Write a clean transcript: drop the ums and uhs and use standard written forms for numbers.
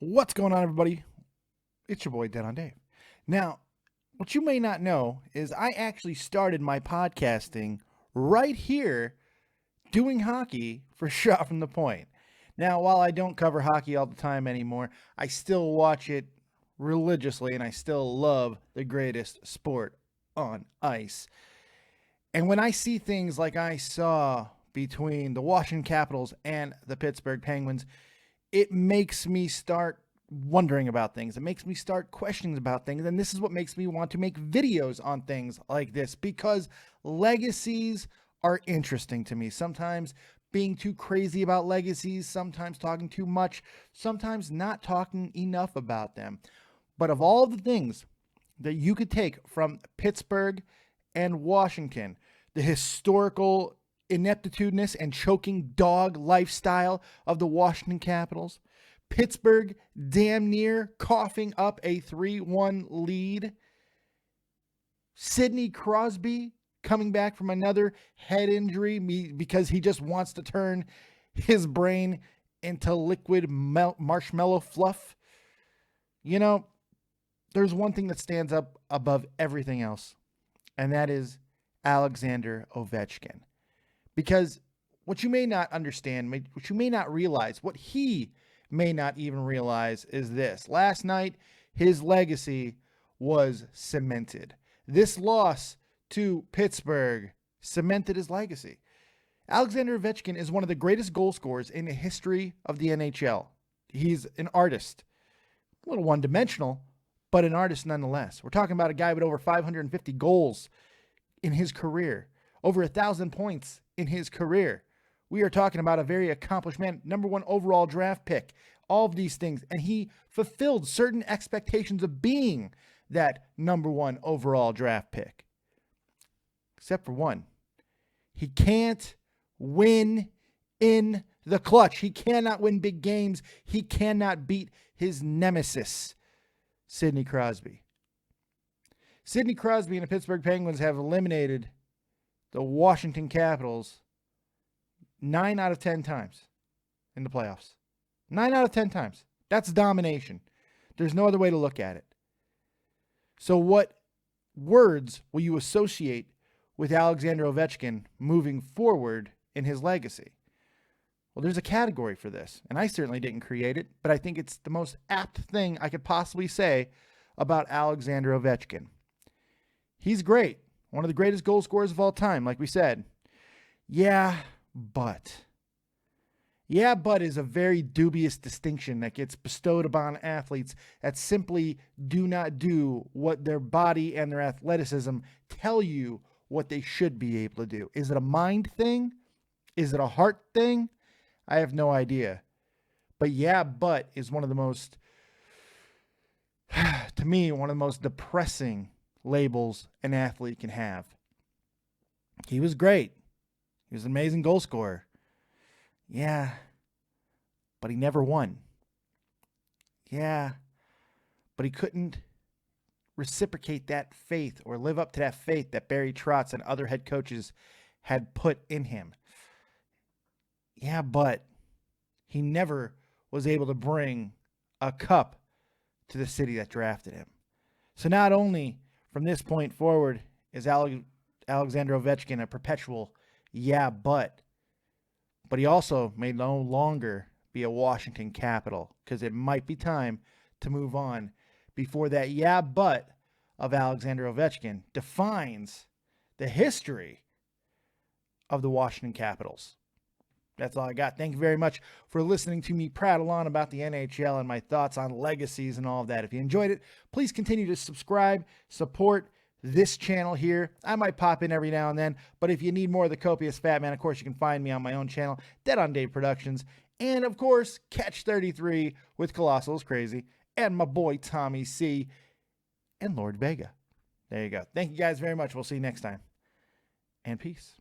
What's going on, everybody? It's your boy, DeadOnDave. Now, what you may not know is I actually started my podcasting right here doing hockey for Shot from the Point. Now, while I don't cover hockey all the time anymore, I still watch it religiously and I still love the greatest sport on ice. And when I see things like I saw between the Washington Capitals and the Pittsburgh Penguins, it makes me start wondering about things. It makes me start questioning about things. And this is what makes me want to make videos on things like this, because legacies are interesting to me. Sometimes being too crazy about legacies, sometimes talking too much, sometimes not talking enough about them. But of all the things that you could take from Pittsburgh and Washington, the historical ineptitudeness and choking dog lifestyle of the Washington Capitals, Pittsburgh damn near coughing up a 3-1 lead, Sidney Crosby coming back from another head injury because he just wants to turn his brain into liquid marshmallow fluff. You know, there's one thing that stands up above everything else, and that is Alexander Ovechkin. Because what you may not understand, what you may not realize, what he may not even realize is this. Last night, his legacy was cemented. This loss to Pittsburgh cemented his legacy. Alexander Ovechkin is one of the greatest goal scorers in the history of the NHL. He's an artist. A little one-dimensional, but an artist nonetheless. We're talking about a guy with over 550 goals in his career, over 1,000 points in his career. We are talking about a very accomplished man, number 1 overall draft pick, all of these things. And he fulfilled certain expectations of being that number 1 overall draft pick. Except for one. He can't win in the clutch. He cannot win big games. He cannot beat his nemesis, Sidney Crosby. Sidney Crosby and the Pittsburgh Penguins have eliminated the Washington Capitals 9 out of 10 times in the playoffs. 9 out of 10 times. That's domination. There's no other way to look at it. So what words will you associate with Alexander Ovechkin moving forward in his legacy? Well, there's a category for this, and I certainly didn't create it, but I think it's the most apt thing I could possibly say about Alexander Ovechkin. He's great. One of the greatest goal scorers of all time, like we said. Yeah, but is a very dubious distinction that gets bestowed upon athletes that simply do not do what their body and their athleticism tell you what they should be able to do. Is it a mind thing? Is it a heart thing? I have no idea. But is one of the most, to me, one of the most depressing labels an athlete can have. He was great. He was an amazing goal scorer. Yeah, but he never won. Yeah, but he couldn't reciprocate that faith or live up to that faith that Barry Trotz and other head coaches had put in him. Yeah, but he never was able to bring a cup to the city that drafted him. So not only from this point forward is Alexander Ovechkin a perpetual but he also may no longer be a Washington Capital, because it might be time to move on before that but of Alexander Ovechkin defines the history of the Washington Capitals. That's all I got. Thank you very much for listening to me prattle on about the NHL and my thoughts on legacies and all of that. If you enjoyed it, please continue to subscribe, support this channel here. I might pop in every now and then, but if you need more of the copious fat man, of course, you can find me on my own channel, DeadOnDave Productions, and of course, Catch 33 with Colossal's Crazy, and my boy Tommy C, and Lord Vega. There you go. Thank you guys very much. We'll see you next time, and peace.